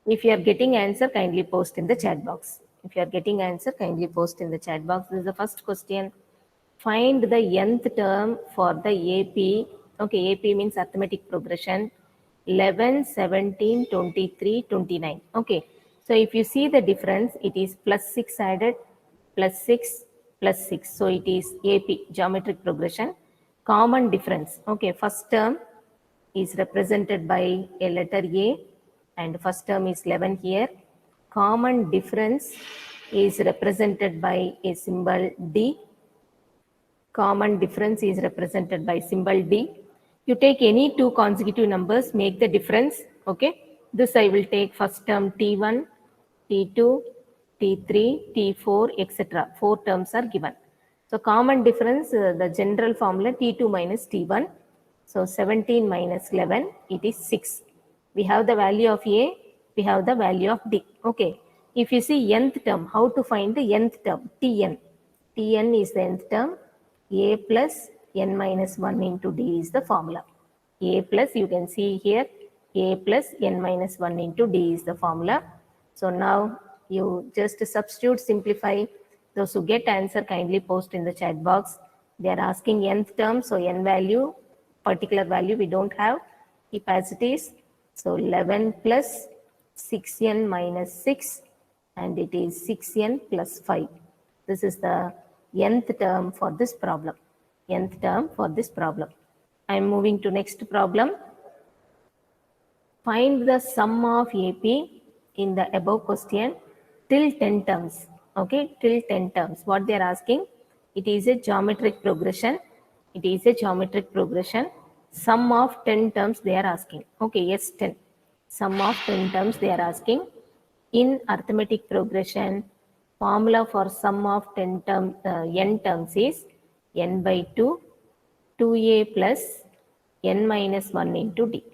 If you are getting answer, kindly post in the chat box. If you are getting answer, kindly post in the chat box. This is the first question. Find the nth term for the AP. Okay, AP means arithmetic progression. 11, 17, 23, 29. Okay, so if you see the difference, it is plus 6 added, plus 6, plus 6. So it is AP, geometric progression. Common difference. Okay, first term is represented by a letter A and first term is 11 here. Common difference is represented by a symbol D. Common difference is represented by symbol D. You take any two consecutive numbers, make the difference. Okay. This I will take first term T1, T2, T3, T4, etc. Four terms are given. So common difference, the general formula T2 minus T1. So 17 minus 11, it is 6. We have the value of A, we have the value of D. Okay. If you see nth term, how to find the nth term? Tn. Tn is the nth term. A plus n minus 1 into D is the formula. A plus, you can see here, A plus n minus 1 into D is the formula. So now you just substitute, simplify. Those who get answer, kindly post in the chat box. They are asking nth term, so n value, particular value we don't have. Keep as it is. So 11 plus 6n minus 6 and it is 6n plus 5. This is the nth term for this problem. Nth term for this problem. I am moving to next problem. Find the sum of AP in the above question till 10 terms. Okay, till 10 terms. What they are asking? It is a geometric progression. It is a geometric progression. Sum of 10 terms they are asking. Okay, yes, 10. Sum of 10 terms they are asking. In arithmetic progression, formula for sum of 10 term, n terms is n by 2, 2a plus n minus 1 into d.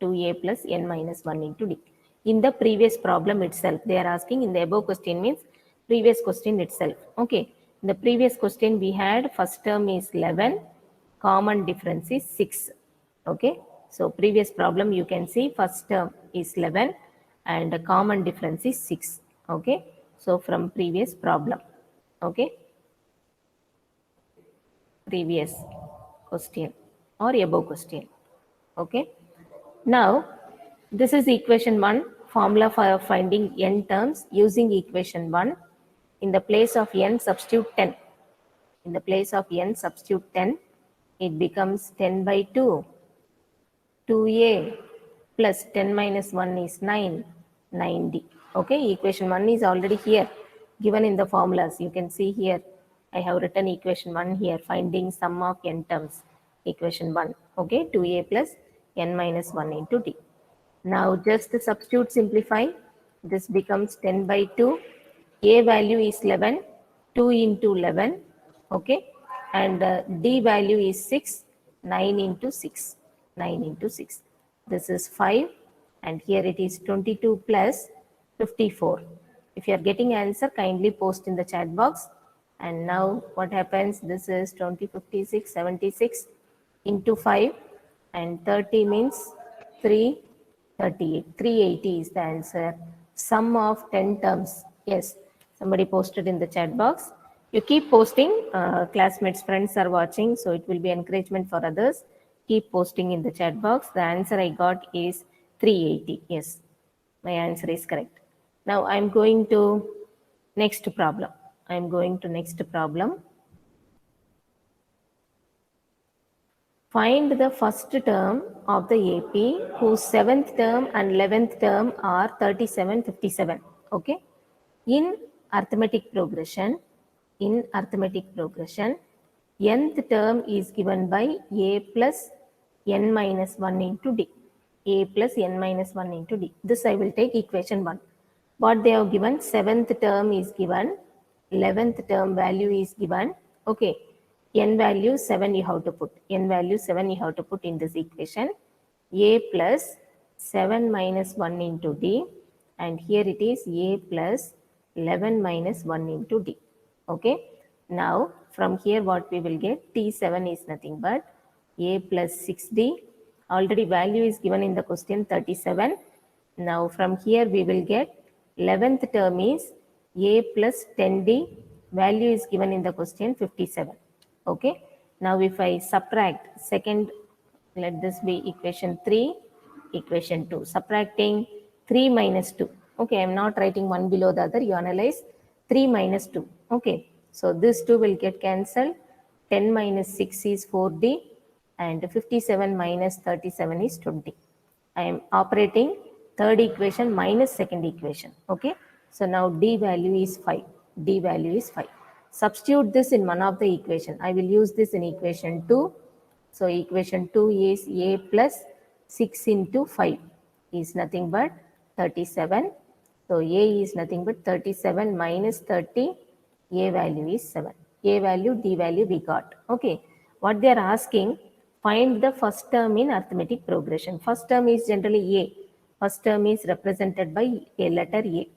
2a plus n minus 1 into d. In the previous problem itself, they are asking in the above question means previous question itself. Okay. In the previous question we had first term is 11, common difference is 6. Okay. So previous problem you can see first term is 11 and the common difference is 6. Okay. So from previous problem. Okay. Previous question or above question. Okay. Now, this is equation 1, formula for finding n terms using equation 1. In the place of n, substitute 10. In the place of n, substitute 10. It becomes 10 by 2. 2a plus 10 minus 1 is 9. 9d. Okay, equation 1 is already here, given in the formulas. You can see here, I have written equation 1 here, finding sum of n terms. Equation 1. Okay, 2a plus n minus 1 into d. Now just substitute, simplify. This becomes 10 by 2. A value is 11. 2 into 11. Okay. And d value is 6. 9 into 6. 9 into 6. This is 5. And here it is 22 plus 54. If you are getting answer, kindly post in the chat box. And now what happens? This is 20, 56, 76 into 5. And 30 means 3. 38. 380 is the answer. Sum of 10 terms. Yes, somebody posted in the chat box. You keep posting. Classmates, friends are watching, so it will be encouragement for others. Keep posting in the chat box. The answer I got is 380. Yes, my answer is correct. Now I am going to next problem. I am going to next problem. Find the first term of the AP whose 7th term and 11th term are 37, 57. Okay. In arithmetic progression, nth term is given by a plus n minus 1 into d. A plus n minus 1 into d. This I will take equation 1. What they have given, 7th term is given, 11th term value is given. Okay. N value 7 you have to put. N value 7 you have to put in this equation. A plus 7 minus 1 into d. And here it is a plus 11 minus 1 into d. Okay. Now from here what we will get, T7 is nothing but a plus 6d. Already value is given in the question 37. Now from here we will get 11th term is a plus 10d, value is given in the question 57. Okay. Now if I subtract second, let this be equation 3, equation 2. Subtracting 3 minus 2. Okay, I am not writing one below the other. You analyze 3 minus 2. Okay, so this 2 will get cancelled. 10 minus 6 is 4d and 57 minus 37 is 20. I am operating third equation minus second equation. Okay, so now d value is 5. D value is 5. Substitute this in one of the equation. I will use this in equation 2. So equation 2 is a plus 6 into 5 is nothing but 37. So a is nothing but 37 minus 30. A value is 7. A value, D value we got. Okay. What they are asking, find the first term in arithmetic progression. First term is generally A. First term is represented by a letter A.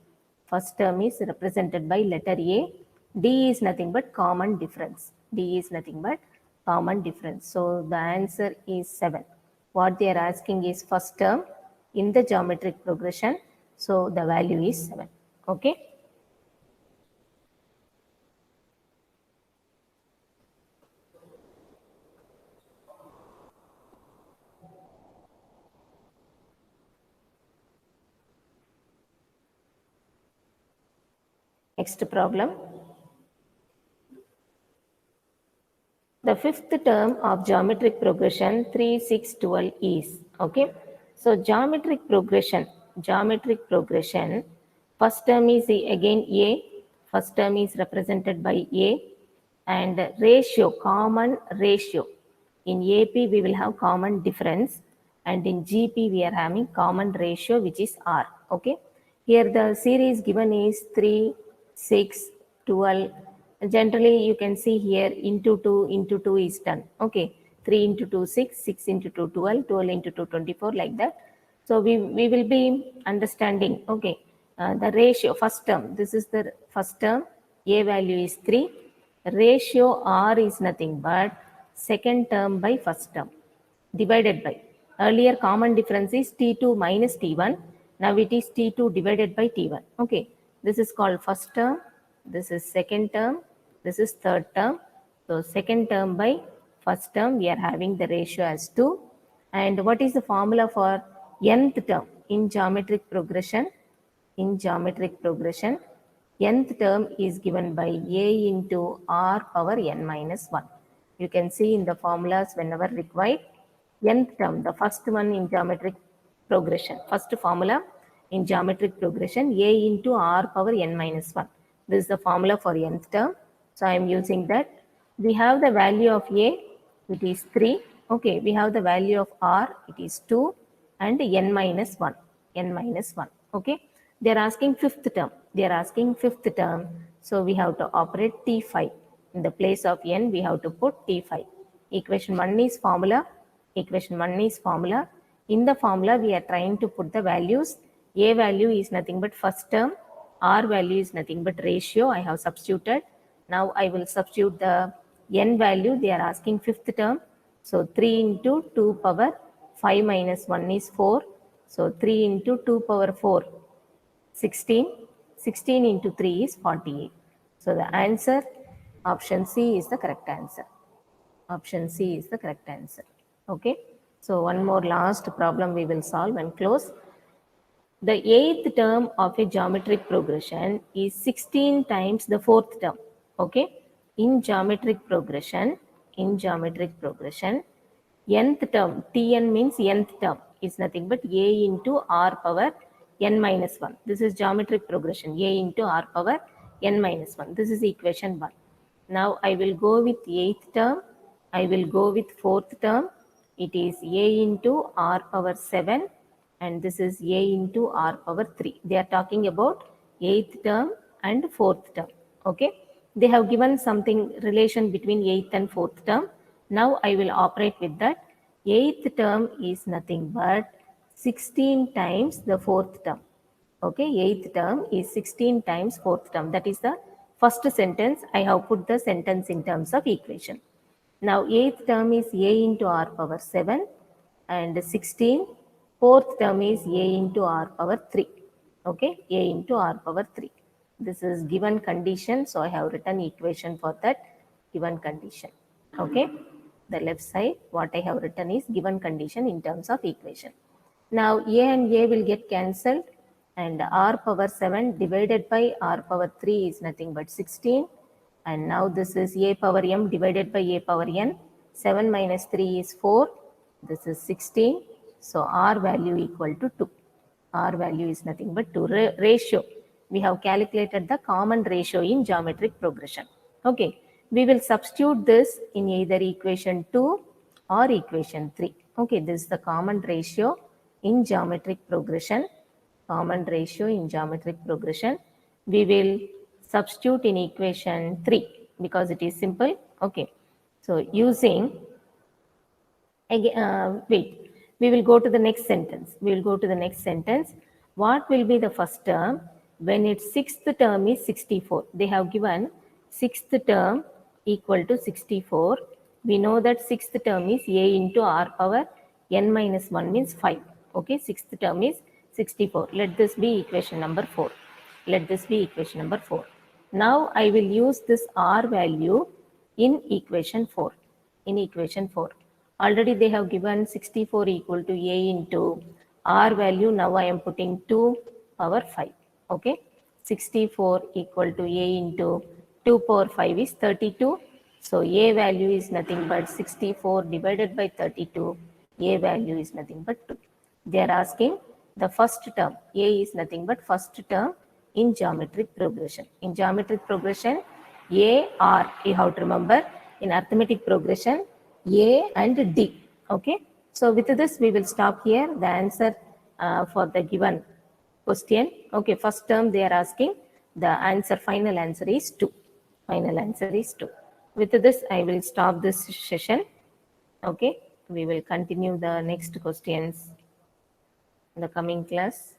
First term is represented by letter A. D is nothing but common difference. D is nothing but common difference. So the answer is 7. What they are asking is first term in the geometric progression. So the value is 7. Okay. Next problem. The fifth term of geometric progression 3, 6, 12 is, okay. So geometric progression, first term is again A, first term is represented by A, and ratio, common ratio. In AP we will have common difference, and in GP we are having common ratio, which is R, okay. Here the series given is 3, 6, 12. Generally you can see here into 2 is done. Okay, 3 into 2 6, 6 into 2 12, 12 into 2 24, like that. So we will be understanding. Okay, the ratio first term, this is the first term, A value is 3, ratio R is nothing but second term by first term divided by, earlier common difference is T2 minus T1, now it is T2 divided by T1. Okay, this is called first term, this is second term, this is third term. So second term by first term, we are having the ratio as 2. And what is the formula for nth term in geometric progression? In geometric progression, nth term is given by A into R power n minus 1. You can see in the formulas whenever required. Nth term, the first one in geometric progression, first formula in geometric progression, A into R power n minus 1. This is the formula for nth term. So I am using that. We have the value of A, it is 3. Okay, we have the value of R, it is 2, and n minus 1. N minus 1. Okay, they are asking fifth term. They are asking fifth term. So we have to operate T5. In the place of n, we have to put T5. Equation 1 is formula. Equation 1 is formula. In the formula, we are trying to put the values. A value is nothing but first term. R value is nothing but ratio. I have substituted. Now I will substitute the n value. They are asking fifth term. So 3 into 2 power 5 minus 1 is 4. So 3 into 2 power 4, 16. 16 into 3 is 48. So the answer, option C is the correct answer. Option C is the correct answer. Okay. So one more last problem we will solve and close. The eighth term of a geometric progression is 16 times the fourth term. Okay. In geometric progression, nth term, Tn means nth term, is nothing but A into R power n minus 1. This is geometric progression, A into R power n minus 1. This is equation 1. Now I will go with 8th term, I will go with 4th term. It is A into R power 7, and this is A into R power 3. They are talking about 8th term and 4th term. Okay. They have given something relation between 8th and 4th term. Now I will operate with that. 8th term is nothing but 16 times the 4th term. Okay, 8th term is 16 times 4th term. That is the first sentence. I have put the sentence in terms of equation. Now 8th term is A into R power 7 and 16. Fourth term is a into r power 3. Okay, a into r power 3. This is given condition, so I have written equation for that given condition. Okay, the left side what I have written is given condition in terms of equation. Now a and a will get cancelled, and r power 7 divided by r power 3 is nothing but 16. And now this is a power m divided by a power n. 7 minus 3 is 4. This is 16. So r value equal to 2. R value is nothing but 2. Ratio. We have calculated the common ratio in geometric progression. Okay. We will substitute this in either equation 2 or equation 3. Okay. This is the common ratio in geometric progression. Common ratio in geometric progression. We will substitute in equation 3 because it is simple. Okay. So using, wait, we will go to the next sentence. We will go to the next sentence. What will be the first term when its sixth term is 64? They have given sixth term equal to 64. We know that sixth term is a into r power n minus 1 means 5. Okay, sixth term is 64. Let this be equation number 4. Let this be equation number 4. Now I will use this r value in equation 4. In equation 4. Already they have given 64 equal to a into r value. Now I am putting 2 power 5. Okay. 64 equal to a into 2 power 5 is 32. So a value is nothing but 64 divided by 32. A value is nothing but 2. They are asking the first term. A is nothing but first term in geometric progression. In geometric progression, A, R, you have to remember. In arithmetic progression, A and D. Okay. So with this, we will stop here. The answer for the given question. Okay. First term they are asking. The answer, final answer is 2. Final answer is 2. With this, I will stop this session. Okay. We will continue the next questions in the coming class.